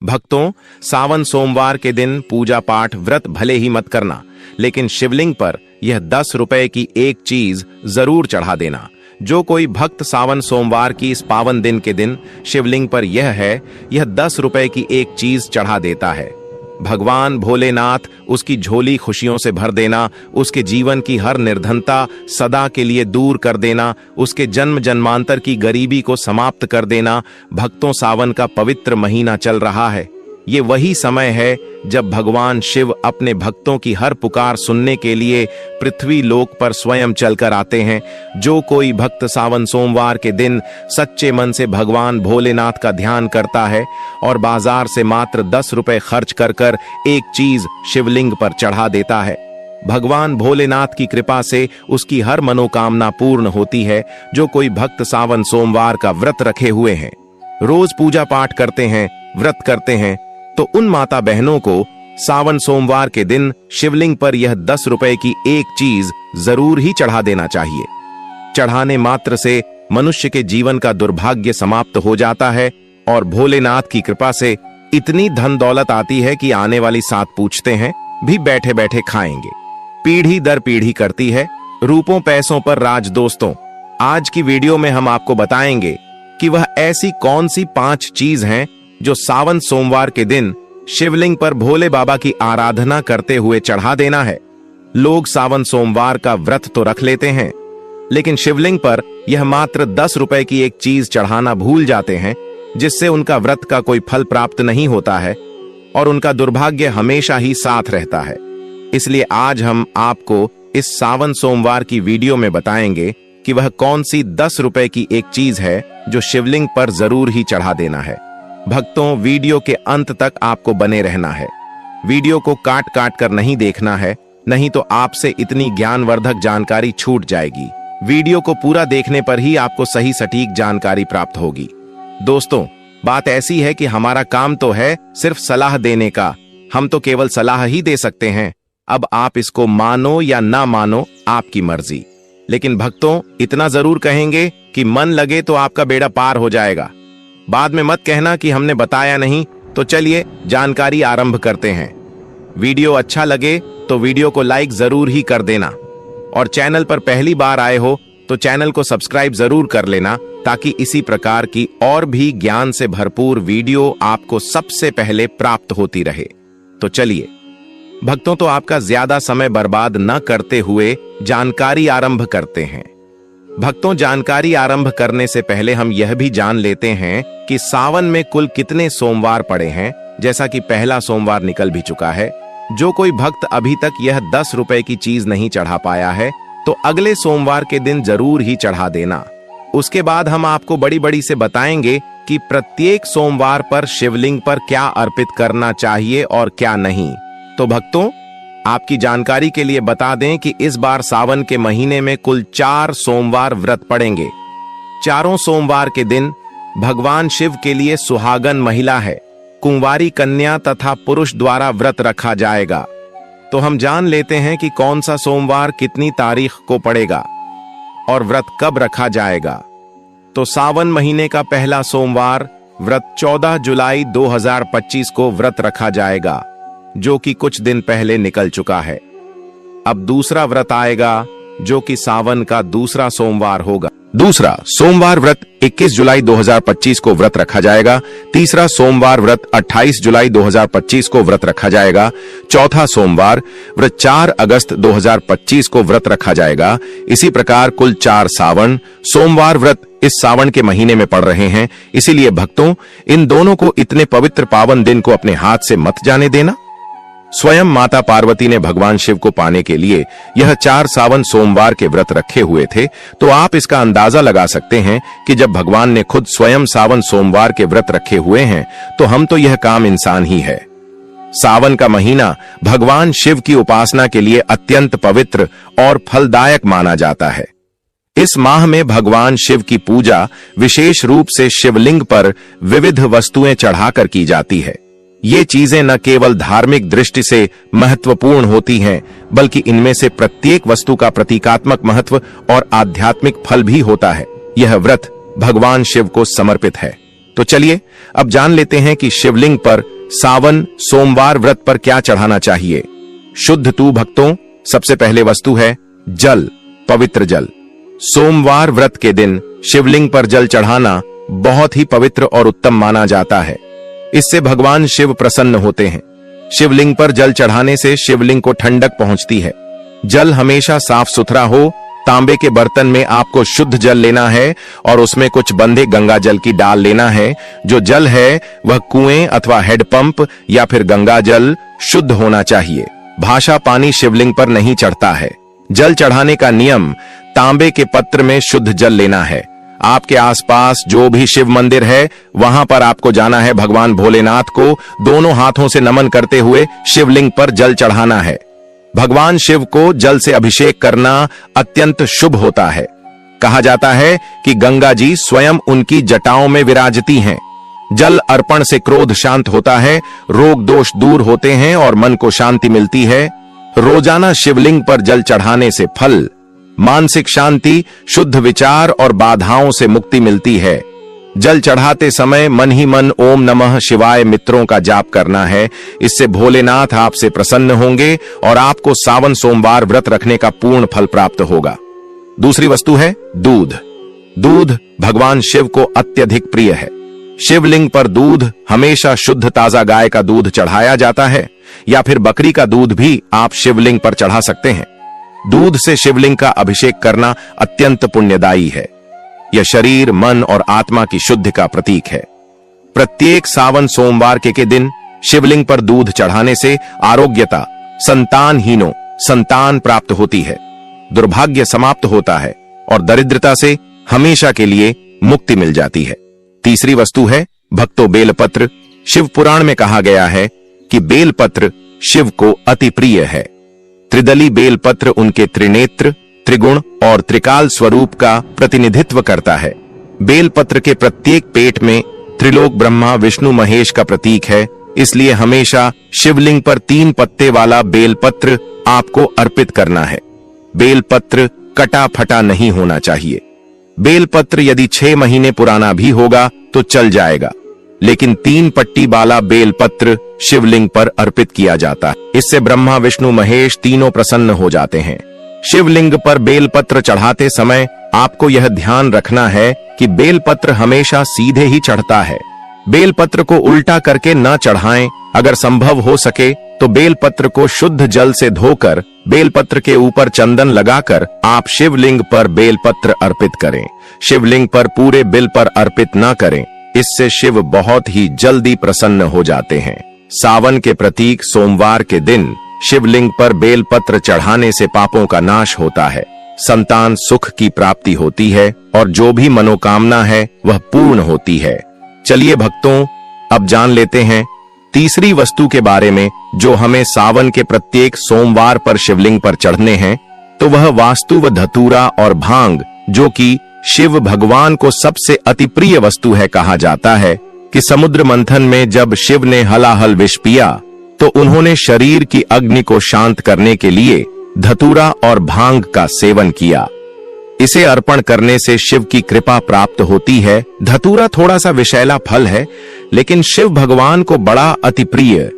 भक्तों, सावन सोमवार के दिन पूजा पाठ व्रत भले ही मत करना, लेकिन शिवलिंग पर यह 10 रुपए की एक चीज जरूर चढ़ा देना। जो कोई भक्त सावन सोमवार की इस पावन दिन के दिन शिवलिंग पर यह 10 रुपए की एक चीज चढ़ा देता है, भगवान भोलेनाथ उसकी झोली खुशियों से भर देना, उसके जीवन की हर निर्धनता सदा के लिए दूर कर देना, उसके जन्म जन्मांतर की गरीबी को समाप्त कर देना। भक्तों, सावन का पवित्र महीना चल रहा है। ये वही समय है जब भगवान शिव अपने भक्तों की हर पुकार सुनने के लिए पृथ्वी लोक पर स्वयं चलकर आते हैं। जो कोई भक्त सावन सोमवार के दिन सच्चे मन से भगवान भोलेनाथ का ध्यान करता है और बाजार से मात्र 10 रुपए खर्च कर एक चीज शिवलिंग पर चढ़ा देता है, भगवान भोलेनाथ की कृपा से उसकी हर मनोकामना पूर्ण होती है। जो कोई भक्त सावन सोमवार का व्रत रखे हुए हैं, रोज पूजा पाठ करते हैं, व्रत करते हैं, तो उन माता बहनों को सावन सोमवार के दिन शिवलिंग पर यह 10 रुपए की एक चीज जरूर ही चढ़ा देना चाहिए। चढ़ाने मात्र से मनुष्य के जीवन का दुर्भाग्य समाप्त हो जाता है और भोलेनाथ की कृपा से इतनी धन दौलत आती है कि आने वाली 7 पूछते हैं भी बैठे बैठे खाएंगे। पीढ़ी दर पीढ़ी करती है रूपों पैसों पर राज। दोस्तों, आज की वीडियो में हम आपको बताएंगे कि वह ऐसी कौन सी 5 चीज हैं जो सावन सोमवार के दिन शिवलिंग पर भोले बाबा की आराधना करते हुए चढ़ा देना है। लोग सावन सोमवार का व्रत तो रख लेते हैं, लेकिन शिवलिंग पर यह मात्र 10 रुपए की एक चीज चढ़ाना भूल जाते हैं, जिससे उनका व्रत का कोई फल प्राप्त नहीं होता है और उनका दुर्भाग्य हमेशा ही साथ रहता है। इसलिए आज हम आपको इस सावन सोमवार की वीडियो में बताएंगे कि वह कौन सी 10 रुपए की एक चीज है जो शिवलिंग पर जरूर ही चढ़ा देना है। भक्तों, वीडियो के अंत तक आपको बने रहना है। वीडियो को काट काट कर नहीं देखना है, नहीं तो आपसे इतनी ज्ञानवर्धक जानकारी छूट जाएगी। वीडियो को पूरा देखने पर ही आपको सही सटीक जानकारी प्राप्त होगी। दोस्तों, बात ऐसी है कि हमारा काम तो है सिर्फ सलाह देने का, हम तो केवल सलाह ही दे सकते हैं। अब आप इसको मानो या ना मानो, आपकी मर्जी। लेकिन भक्तों, इतना जरूर कहेंगे कि मन लगे तो आपका बेड़ा पार हो जाएगा। बाद में मत कहना कि हमने बताया नहीं। तो चलिए जानकारी आरंभ करते हैं। वीडियो अच्छा लगे तो वीडियो को लाइक जरूर ही कर देना और चैनल पर पहली बार आए हो तो चैनल को सब्सक्राइब जरूर कर लेना, ताकि इसी प्रकार की और भी ज्ञान से भरपूर वीडियो आपको सबसे पहले प्राप्त होती रहे। तो चलिए भक्तों, तो आपका ज्यादा समय बर्बाद न करते हुए जानकारी आरंभ करते हैं। भक्तों, जानकारी आरंभ करने से पहले हम यह भी जान लेते हैं कि सावन में कुल कितने सोमवार पड़े हैं। जैसा कि पहला सोमवार निकल भी चुका है। जो कोई भक्त अभी तक यह 10 रुपए की चीज नहीं चढ़ा पाया है, तो अगले सोमवार के दिन जरूर ही चढ़ा देना। उसके बाद हम आपको बड़ी बड़ी से बताएंगे कि प्रत्येक सोमवार पर शिवलिंग पर क्या अर्पित करना चाहिए और क्या नहीं। तो भक्तों, आपकी जानकारी के लिए बता दें कि इस बार सावन के महीने में कुल 4 सोमवार व्रत पड़ेंगे। चारों सोमवार के दिन भगवान शिव के लिए सुहागन महिला है, कुंवारी कन्या तथा पुरुष द्वारा व्रत रखा जाएगा। तो हम जान लेते हैं कि कौन सा सोमवार कितनी तारीख को पड़ेगा और व्रत कब रखा जाएगा। तो सावन महीने का पहला सोमवार व्रत 14 जुलाई 2025 को व्रत रखा जाएगा, जो कि कुछ दिन पहले निकल चुका है। अब दूसरा व्रत आएगा, जो कि सावन का दूसरा सोमवार होगा। दूसरा सोमवार व्रत 21 जुलाई 2025 को व्रत रखा जाएगा। तीसरा सोमवार व्रत 28 जुलाई 2025 को व्रत रखा जाएगा। चौथा सोमवार व्रत 4 अगस्त 2025 को व्रत रखा जाएगा। इसी प्रकार कुल 4 सावन सोमवार व्रत इस सावन के महीने में पड़ रहे हैं। इसीलिए भक्तों, इन दोनों को इतने पवित्र पावन दिन को अपने हाथ से मत जाने देना। स्वयं माता पार्वती ने भगवान शिव को पाने के लिए यह 4 सावन सोमवार के व्रत रखे हुए थे। तो आप इसका अंदाजा लगा सकते हैं कि जब भगवान ने खुद स्वयं सावन सोमवार के व्रत रखे हुए हैं, तो हम तो यह काम इंसान ही है। सावन का महीना भगवान शिव की उपासना के लिए अत्यंत पवित्र और फलदायक माना जाता है। इस माह में भगवान शिव की पूजा विशेष रूप से शिवलिंग पर विविध वस्तुएं चढ़ाकर की जाती है। ये चीजें न केवल धार्मिक दृष्टि से महत्वपूर्ण होती हैं, बल्कि इनमें से प्रत्येक वस्तु का प्रतीकात्मक महत्व और आध्यात्मिक फल भी होता है। यह व्रत भगवान शिव को समर्पित है। तो चलिए अब जान लेते हैं कि शिवलिंग पर सावन सोमवार व्रत पर क्या चढ़ाना चाहिए। शुद्ध तू भक्तों, सबसे पहले वस्तु है जल, पवित्र जल। सोमवार व्रत के दिन शिवलिंग पर जल चढ़ाना बहुत ही पवित्र और उत्तम माना जाता है। इससे भगवान शिव प्रसन्न होते हैं। शिवलिंग पर जल चढ़ाने से शिवलिंग को ठंडक पहुंचती है। जल हमेशा साफ सुथरा हो। तांबे के बर्तन में आपको शुद्ध जल लेना है और उसमें कुछ बंधे गंगा जल की डाल लेना है। जो जल है वह कुएं अथवा हेडपंप या फिर गंगा जल शुद्ध होना चाहिए। भाषा पानी शिवलिंग पर नहीं चढ़ता है। जल चढ़ाने का नियम, तांबे के पत्र में शुद्ध जल लेना है। आपके आसपास जो भी शिव मंदिर है वहां पर आपको जाना है। भगवान भोलेनाथ को दोनों हाथों से नमन करते हुए शिवलिंग पर जल चढ़ाना है। भगवान शिव को जल से अभिषेक करना अत्यंत शुभ होता है। कहा जाता है कि गंगा जी स्वयं उनकी जटाओं में विराजती हैं। जल अर्पण से क्रोध शांत होता है, रोग दोष दूर होते हैं और मन को शांति मिलती है। रोजाना शिवलिंग पर जल चढ़ाने से फल, मानसिक शांति, शुद्ध विचार और बाधाओं से मुक्ति मिलती है। जल चढ़ाते समय मन ही मन ओम नमः शिवाय मित्रों का जाप करना है। इससे भोलेनाथ आपसे प्रसन्न होंगे और आपको सावन सोमवार व्रत रखने का पूर्ण फल प्राप्त होगा। दूसरी वस्तु है दूध। दूध भगवान शिव को अत्यधिक प्रिय है। शिवलिंग पर दूध हमेशा शुद्ध ताजा गाय का दूध चढ़ाया जाता है या फिर बकरी का दूध भी आप शिवलिंग पर चढ़ा सकते हैं। दूध से शिवलिंग का अभिषेक करना अत्यंत पुण्यदायी है। यह शरीर, मन और आत्मा की शुद्धि का प्रतीक है। प्रत्येक सावन सोमवार के दिन शिवलिंग पर दूध चढ़ाने से आरोग्यता, संतानहीनों संतान प्राप्त होती है, दुर्भाग्य समाप्त होता है और दरिद्रता से हमेशा के लिए मुक्ति मिल जाती है। तीसरी वस्तु है भक्तों बेलपत्र। शिव पुराण में कहा गया है कि बेलपत्र शिव को अति प्रिय है। त्रिदली बेलपत्र उनके त्रिनेत्र, त्रिगुण और त्रिकाल स्वरूप का प्रतिनिधित्व करता है। बेलपत्र के प्रत्येक पेट में त्रिलोक ब्रह्मा विष्णु महेश का प्रतीक है। इसलिए हमेशा शिवलिंग पर 3 पत्ते वाला बेलपत्र आपको अर्पित करना है। बेलपत्र कटा फटा नहीं होना चाहिए। बेलपत्र यदि 6 महीने पुराना भी होगा तो चल जाएगा, लेकिन 3 पट्टी वाला बेलपत्र शिवलिंग पर अर्पित किया जाता है। इससे ब्रह्मा विष्णु महेश तीनों प्रसन्न हो जाते हैं। शिवलिंग पर बेलपत्र चढ़ाते समय आपको यह ध्यान रखना है कि बेलपत्र हमेशा सीधे ही चढ़ता है। बेलपत्र को उल्टा करके न चढ़ाएं। अगर संभव हो सके तो बेलपत्र को शुद्ध जल से धोकर बेलपत्र के ऊपर चंदन लगाकर आप शिवलिंग पर बेलपत्र अर्पित करें। शिवलिंग पर पूरे बिल पर अर्पित न करें, इससे शिव बहुत ही जल्दी प्रसन्न हो जाते हैं। सावन के प्रतीक सोमवार के दिन शिवलिंग पर बेलपत्र चढ़ाने से पापों का नाश होता है, संतान सुख की प्राप्ति होती है और जो भी मनोकामना है वह पूर्ण होती है। चलिए भक्तों, अब जान लेते हैं तीसरी वस्तु के बारे में जो हमें सावन के प्रत्येक सोमवार पर शिवलिंग पर चढ़ने हैं। तो वह वास्तु व धतूरा और भांग, जो कि शिव भगवान को सबसे अति प्रिय वस्तु है। कहा जाता है कि समुद्र मंथन में जब शिव ने हलाहल विष पिया तो उन्होंने शरीर की अग्नि को शांत करने के लिए धतूरा और भांग का सेवन किया। इसे अर्पण करने से शिव की कृपा प्राप्त होती है। धतूरा थोड़ा सा विषैला फल है, लेकिन शिव भगवान को बड़ा अति प्रिय,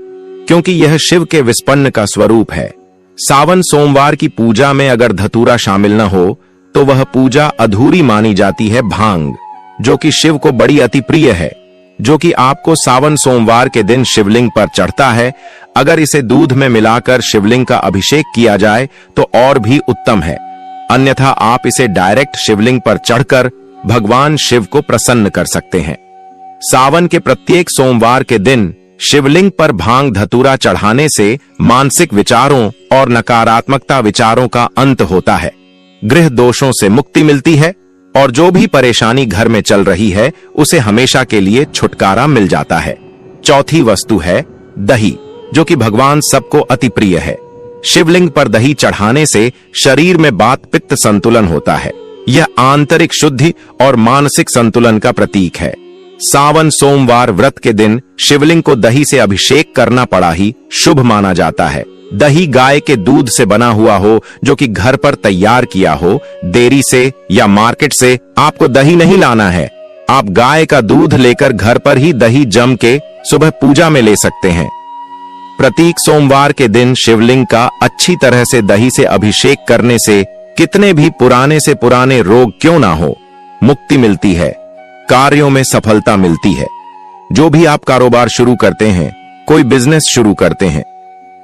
क्योंकि यह शिव के विस्पन्न का स्वरूप है। सावन सोमवार की पूजा में अगर धतूरा शामिल न हो तो वह पूजा अधूरी मानी जाती है। भांग, जो कि शिव को बड़ी अति प्रिय है, जो कि आपको सावन सोमवार के दिन शिवलिंग पर चढ़ता है। अगर इसे दूध में मिलाकर शिवलिंग का अभिषेक किया जाए तो और भी उत्तम है, अन्यथा आप इसे डायरेक्ट शिवलिंग पर चढ़कर भगवान शिव को प्रसन्न कर सकते हैं। सावन के प्रत्येक सोमवार के दिन शिवलिंग पर भांग धतूरा चढ़ाने से मानसिक विचारों और नकारात्मकता विचारों का अंत होता है, गृह दोषों से मुक्ति मिलती है और जो भी परेशानी घर में चल रही है उसे हमेशा के लिए छुटकारा मिल जाता है। चौथी वस्तु है दही, जो कि भगवान सबको अति प्रिय है। शिवलिंग पर दही चढ़ाने से शरीर में वात पित्त संतुलन होता है। यह आंतरिक शुद्धि और मानसिक संतुलन का प्रतीक है। सावन सोमवार व्रत के दिन शिवलिंग को दही से अभिषेक करना बड़ा ही शुभ माना जाता है। दही गाय के दूध से बना हुआ हो, जो कि घर पर तैयार किया हो। डेयरी से या मार्केट से आपको दही नहीं लाना है, आप गाय का दूध लेकर घर पर ही दही जम के सुबह पूजा में ले सकते हैं। प्रत्येक सोमवार के दिन शिवलिंग का अच्छी तरह से दही से अभिषेक करने से कितने भी पुराने से पुराने रोग क्यों ना हो, मुक्ति मिलती है, कार्यों में सफलता मिलती है। जो भी आप कारोबार शुरू करते हैं, कोई बिजनेस शुरू करते हैं,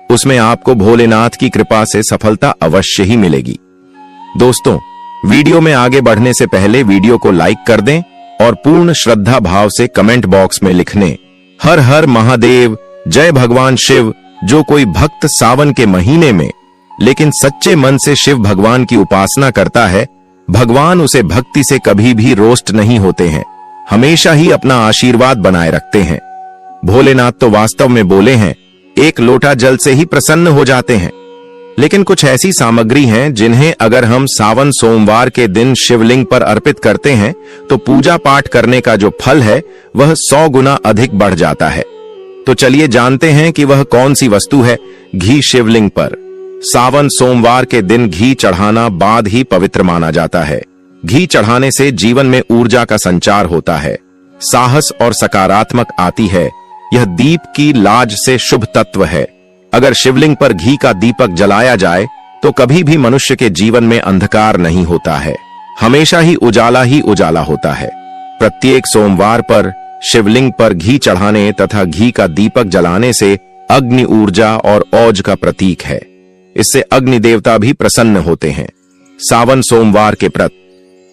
उसमें आपको भोलेनाथ की कृपा से सफलता अवश्य ही मिलेगी। दोस्तों, वीडियो में आगे बढ़ने से पहले वीडियो को लाइक कर दें और पूर्ण श्रद्धा भाव से कमेंट बॉक्स में लिखने हर हर महादेव, जय भगवान शिव। जो कोई भक्त सावन के महीने में लेकिन सच्चे मन से शिव भगवान की उपासना करता है, भगवान उसे भक्ति से कभी भी रोस्ट नहीं होते हैं, हमेशा ही अपना आशीर्वाद बनाए रखते हैं। भोलेनाथ तो वास्तव में बोले हैं, एक लोटा जल से ही प्रसन्न हो जाते हैं। लेकिन कुछ ऐसी सामग्री हैं जिन्हें अगर हम सावन सोमवार के दिन शिवलिंग पर अर्पित करते हैं तो पूजा पाठ करने का जो फल है वह 100 गुना अधिक बढ़ जाता है। तो चलिए जानते हैं कि वह कौन सी वस्तु है। घी शिवलिंग पर सावन सोमवार के दिन घी चढ़ाना बाद ही पवित्र माना जाता है। घी चढ़ाने से जीवन में ऊर्जा का संचार होता है, साहस और सकारात्मक आती है। यह दीप की लाज से शुभ तत्व है। अगर शिवलिंग पर घी का दीपक जलाया जाए तो कभी भी मनुष्य के जीवन में अंधकार नहीं होता है, हमेशा ही उजाला होता है। प्रत्येक सोमवार पर शिवलिंग पर घी चढ़ाने तथा घी का दीपक जलाने से अग्नि ऊर्जा और ओज का प्रतीक है। इससे अग्नि देवता भी प्रसन्न होते हैं। सावन सोमवार के व्रत।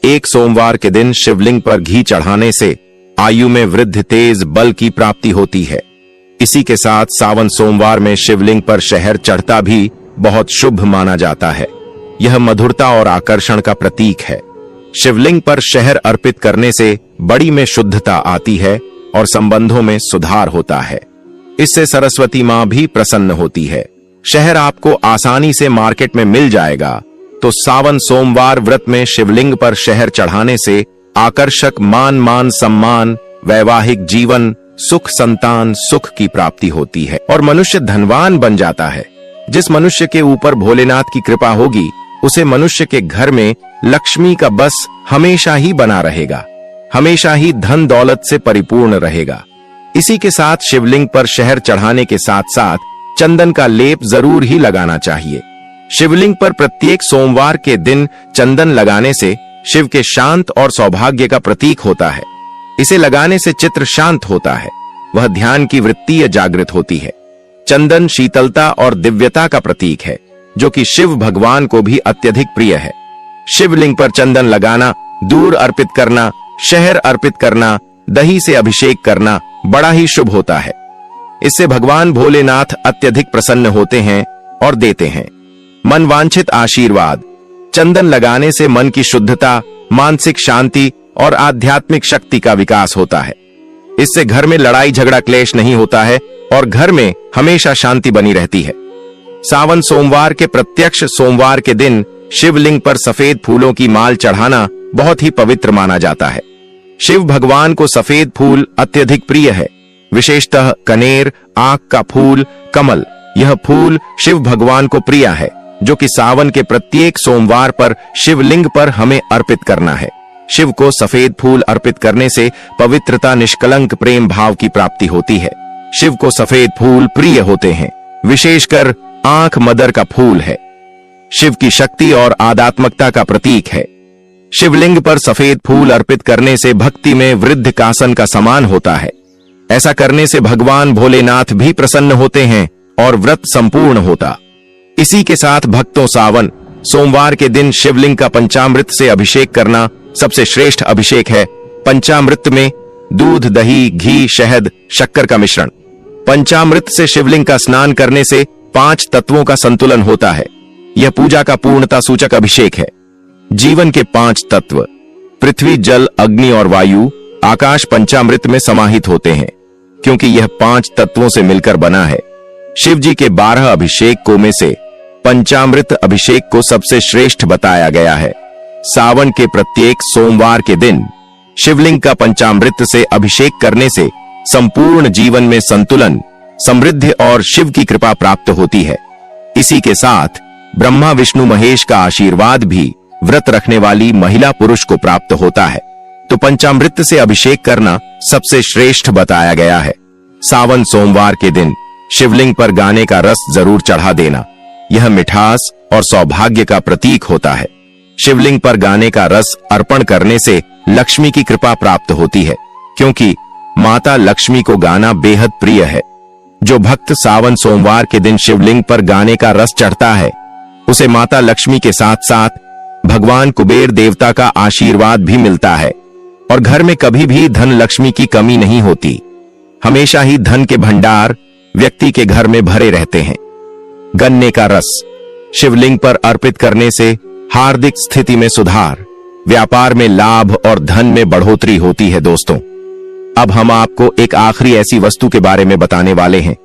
एक सोमवार के दिन शिवलिंग पर घी चढ़ाने से आयु में वृद्धि, तेज बल की प्राप्ति होती है। इसी के साथ सावन सोमवार में शिवलिंग पर शहर चढ़ता भी बहुत शुभ माना जाता है। यह मधुरता और आकर्षण का प्रतीक है। शिवलिंग पर शहर अर्पित करने से बड़ी में शुद्धता आती है और संबंधों में सुधार होता है। इससे सरस्वती मां भी प्रसन्न होती है। शहर आपको आसानी से मार्केट में मिल जाएगा। तो सावन सोमवार व्रत में शिवलिंग पर शहर चढ़ाने से आकर्षक मान सम्मान, वैवाहिक जीवन, सुख, संतान सुख की प्राप्ति होती है और मनुष्य धनवान बन जाता है। जिस मनुष्य के ऊपर भोलेनाथ की कृपा होगी उसे मनुष्य के घर में लक्ष्मी का बस हमेशा ही बना रहेगा, हमेशा ही धन दौलत से परिपूर्ण रहेगा। इसी के साथ शिवलिंग पर शहर चढ़ाने के साथ साथ चंदन का लेप जरूर ही लगाना चाहिए। शिवलिंग पर प्रत्येक सोमवार के दिन चंदन लगाने से शिव के शांत और सौभाग्य का प्रतीक होता है। इसे लगाने से चित्त शांत होता है, वह ध्यान की वृत्ति जागृत होती है। चंदन शीतलता और दिव्यता का प्रतीक है, जो कि शिव भगवान को भी अत्यधिक प्रिय है। शिवलिंग पर चंदन लगाना, दूध अर्पित करना, शहर अर्पित करना, दही से अभिषेक करना बड़ा ही शुभ होता है। इससे भगवान भोलेनाथ अत्यधिक प्रसन्न होते हैं और देते हैं मन वांछित आशीर्वाद। चंदन लगाने से मन की शुद्धता, मानसिक शांति और आध्यात्मिक शक्ति का विकास होता है। इससे घर में लड़ाई झगड़ा क्लेश नहीं होता है और घर में हमेशा शांति बनी रहती है। सावन सोमवार के प्रत्यक्ष सोमवार के दिन शिवलिंग पर सफेद फूलों की माल चढ़ाना बहुत ही पवित्र माना जाता है। शिव भगवान को सफेद फूल अत्यधिक प्रिय है, विशेषतः कनेर, आंख का फूल, कमल। यह फूल शिव भगवान को प्रिय है, जो कि सावन के प्रत्येक सोमवार पर शिवलिंग पर हमें अर्पित करना है। शिव को सफेद फूल अर्पित करने से पवित्रता, निष्कलंक प्रेम भाव की प्राप्ति होती है। शिव को सफेद फूल प्रिय होते हैं, विशेषकर आंख मदर का फूल है। शिव की शक्ति और आध्यात्मिकता का प्रतीक है। शिवलिंग पर सफेद फूल अर्पित करने से भक्ति में वृद्धकासन का समान होता है। ऐसा करने से भगवान भोलेनाथ भी प्रसन्न होते हैं और व्रत संपूर्ण होता। इसी के साथ भक्तों, सावन सोमवार के दिन शिवलिंग का पंचामृत से अभिषेक करना सबसे श्रेष्ठ अभिषेक है। पंचामृत में दूध, दही, घी, शहद, शक्कर का मिश्रण। पंचामृत से शिवलिंग का स्नान करने से 5 तत्वों का संतुलन होता है। यह पूजा का पूर्णता सूचक अभिषेक है। जीवन के 5 तत्व पृथ्वी, जल, अग्नि और वायु, आकाश पंचामृत में समाहित होते हैं, क्योंकि यह 5 तत्वों से मिलकर बना है। शिव जी के 12 अभिषेकों में से पंचामृत अभिषेक को सबसे श्रेष्ठ बताया गया है। सावन के प्रत्येक सोमवार के दिन शिवलिंग का पंचामृत से अभिषेक करने से संपूर्ण जीवन में संतुलन, समृद्धि और शिव की कृपा प्राप्त होती है। इसी के साथ ब्रह्मा, विष्णु, महेश का आशीर्वाद भी व्रत रखने वाली महिला पुरुष को प्राप्त होता है। तो पंचामृत से अभिषेक करना सबसे श्रेष्ठ बताया गया है। सावन सोमवार के दिन शिवलिंग पर गाने का रस जरूर चढ़ा देना। यह मिठास और सौभाग्य का प्रतीक होता है। शिवलिंग पर गाने का रस अर्पण करने से लक्ष्मी की कृपा प्राप्त होती है, क्योंकि माता लक्ष्मी को गाना बेहद प्रिय है। जो भक्त सावन सोमवार के दिन शिवलिंग पर गाने का रस चढ़ता है, उसे माता लक्ष्मी के साथ साथ भगवान कुबेर देवता का आशीर्वाद भी मिलता है और घर में कभी भी धन लक्ष्मी की कमी नहीं होती। हमेशा ही धन के भंडार व्यक्ति के घर में भरे रहते हैं। गन्ने का रस शिवलिंग पर अर्पित करने से हार्दिक स्थिति में सुधार, व्यापार में लाभ और धन में बढ़ोतरी होती है। दोस्तों, अब हम आपको एक आखिरी ऐसी वस्तु के बारे में बताने वाले हैं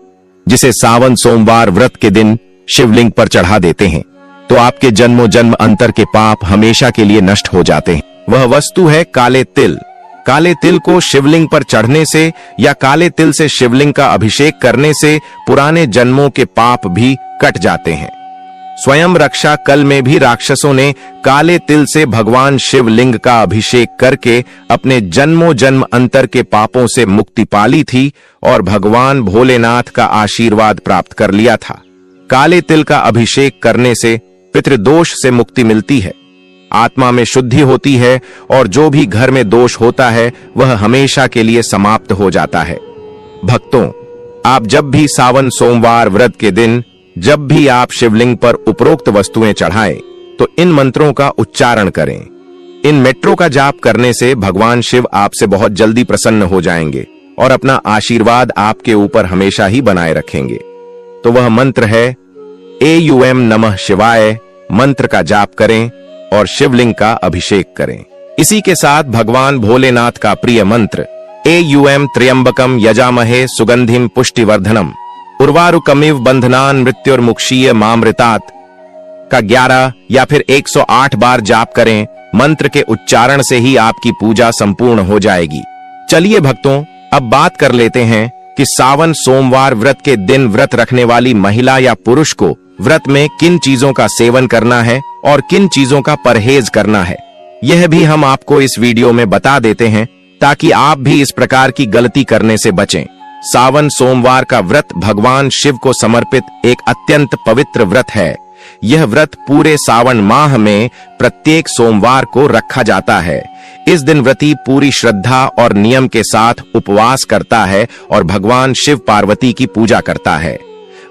जिसे सावन सोमवार व्रत के दिन शिवलिंग पर चढ़ा देते हैं तो आपके जन्मों जन्म अंतर के पाप हमेशा के लिए नष्ट हो जाते हैं। वह वस्तु है काले तिल। काले तिल को शिवलिंग पर चढ़ने से या काले तिल से शिवलिंग का अभिषेक करने से पुराने जन्मों के पाप भी कट जाते हैं। स्वयं रक्षा कल में भी राक्षसों ने काले तिल से भगवान शिवलिंग का अभिषेक करके अपने जन्मों जन्म अंतर के पापों से मुक्ति पाली थी और भगवान भोलेनाथ का आशीर्वाद प्राप्त कर लिया था। काले तिल का अभिषेक करने से पितृदोष से मुक्ति मिलती है, आत्मा में शुद्धि होती है और जो भी घर में दोष होता है वह हमेशा के लिए समाप्त हो जाता है। भक्तों, आप जब भी सावन सोमवार व्रत के दिन जब भी आप शिवलिंग पर उपरोक्त वस्तुएं चढ़ाएं तो इन मंत्रों का उच्चारण करें। इन मेट्रो का जाप करने से भगवान शिव आपसे बहुत जल्दी प्रसन्न हो जाएंगे और अपना आशीर्वाद आपके ऊपर हमेशा ही बनाए रखेंगे। तो वह मंत्र है एयूएम नमः शिवाय। मंत्र का जाप करें और शिवलिंग का अभिषेक करें। इसी के साथ भगवान भोलेनाथ का प्रिय मंत्र एयूएम त्र्यंबकम यजामहे सुगंधिम पुष्टिवर्धनम उर्वारुकमिव बंधनान मृत्युर्मुक्षीय मामृतात का 11 या फिर 108 बार जाप करें। मंत्र के उच्चारण से ही आपकी पूजा संपूर्ण हो जाएगी। चलिए भक्तों, अब बात कर लेते हैं कि सावन सोमवार व्रत के दिन व्रत रखने वाली महिला या पुरुष को व्रत में किन चीजों का सेवन करना है और किन चीजों का परहेज करना है। यह भी हम आपको इस वीडियो में बता देते हैं ताकि आप भी इस प्रकार की गलती करने से बचें। सावन सोमवार का व्रत भगवान शिव को समर्पित एक अत्यंत पवित्र व्रत है। यह व्रत पूरे सावन माह में प्रत्येक सोमवार को रखा जाता है। इस दिन व्रती पूरी श्रद्धा और नियम के साथ उपवास करता है और भगवान शिव पार्वती की पूजा करता है।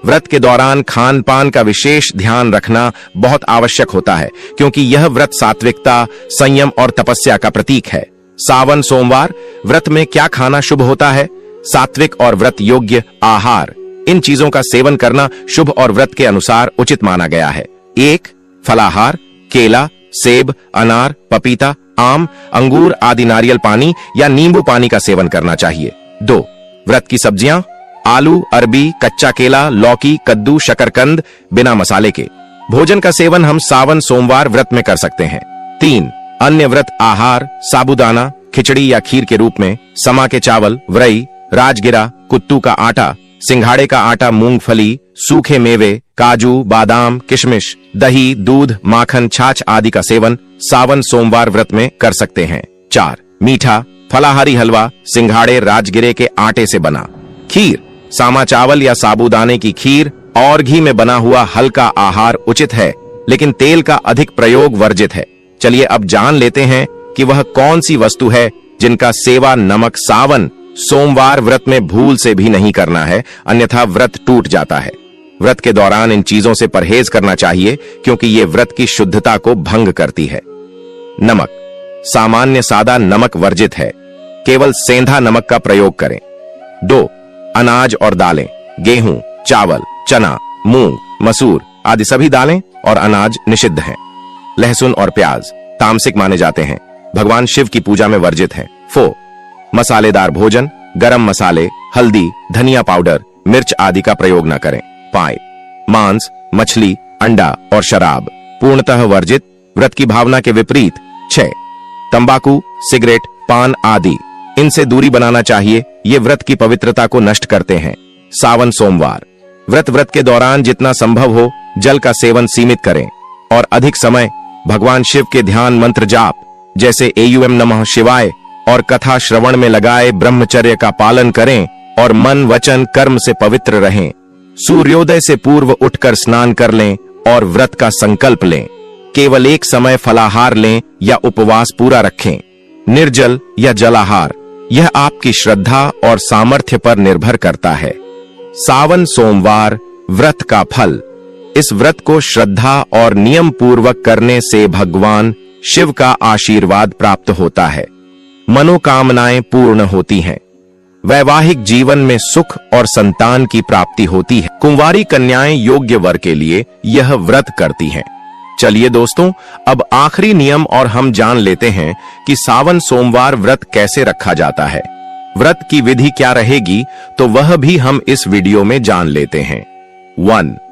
व्रत के दौरान खान पान का विशेष ध्यान रखना बहुत आवश्यक होता है, क्योंकि यह व्रत सात्विकता, संयम और तपस्या का प्रतीक है। सावन सोमवार व्रत में क्या खाना शुभ होता है? सात्विक और व्रत योग्य आहार, इन चीजों का सेवन करना शुभ और व्रत के अनुसार उचित माना गया है। 1. फलाहार, केला, सेब, अनार, पपीता, आम, अंगूर आदि नारियल पानी या नींबू पानी का सेवन करना चाहिए। 2. व्रत की सब्जियां, आलू, अरबी, कच्चा केला, लौकी, कद्दू, शकरकंद बिना मसाले के। भोजन का सेवन हम सावन सोमवार व्रत में कर सकते हैं। 3. अन्य व्रत आहार, साबूदाना, खिचड़ी या खीर के रूप में, समा के चावल, व्रई, राजगिरा, कुत्तू का आटा, सिंघाड़े का आटा, मूंगफली, सूखे मेवे, काजू, बादाम, किशमिश, दही, दूध, माखन, छाछ आदि का सेवन सावन सोमवार व्रत में कर सकते हैं। 4. मीठा, फलाहारी हलवा, सिंघाड़े, राजगिरे के आटे से बना। खीर, सामा चावल या साबूदाने की खीर और घी में बना हुआ हल्का आहार उचित है, लेकिन तेल का अधिक प्रयोग वर्जित है। चलिए अब जान लेते हैं कि वह कौन सी वस्तु है जिनका सेवा नमक सावन सोमवार व्रत में भूल से भी नहीं करना है, अन्यथा व्रत टूट जाता है। व्रत के दौरान इन चीजों से परहेज करना चाहिए क्योंकि ये व्रत की शुद्धता को भंग करती है। नमक, सामान्य सादा नमक वर्जित है, केवल सेंधा नमक का प्रयोग करें। 2. अनाज और दालें, गेहूं, चावल, चना, मूंग, मसूर आदि सभी दालें और अनाज निषिद्ध हैं। लहसुन और प्याज तामसिक माने जाते हैं, भगवान शिव की पूजा में वर्जित हैं। 4. मसालेदार भोजन, गरम मसाले, हल्दी, धनिया पाउडर, मिर्च आदि का प्रयोग न करें। 5. मांस, मछली, अंडा और शराब पूर्णतः वर्जित, व्रत की भावना के विपरीत। 6. तंबाकू, सिगरेट, पान आदि इनसे दूरी बनाना चाहिए, ये व्रत की पवित्रता को नष्ट करते हैं। सावन सोमवार व्रत के दौरान जितना संभव हो जल का सेवन सीमित करें और अधिक समय भगवान शिव के ध्यान मंत्र जाप जैसे एयूएम नमः शिवाय और कथा श्रवण में लगाए ब्रह्मचर्य का पालन करें और मन वचन कर्म से पवित्र रहें। सूर्योदय से पूर्व उठकर स्नान कर लें और व्रत का संकल्प लें। केवल एक समय फलाहार लें या उपवास पूरा रखें। निर्जल या जलाहार, यह आपकी श्रद्धा और सामर्थ्य पर निर्भर करता है। सावन सोमवार व्रत का फल। इस व्रत को श्रद्धा और नियम पूर्वक करने से भगवान शिव का आशीर्वाद प्राप्त होता है। मनोकामनाएं पूर्ण होती हैं। वैवाहिक जीवन में सुख और संतान की प्राप्ति होती है। कुंवारी कन्याएं योग्य वर के लिए यह व्रत करती हैं। चलिए दोस्तों, अब आखिरी नियम और हम जान लेते हैं कि सावन सोमवार व्रत कैसे रखा जाता है। व्रत की विधि क्या रहेगी, तो वह भी हम इस वीडियो में जान लेते हैं। 1.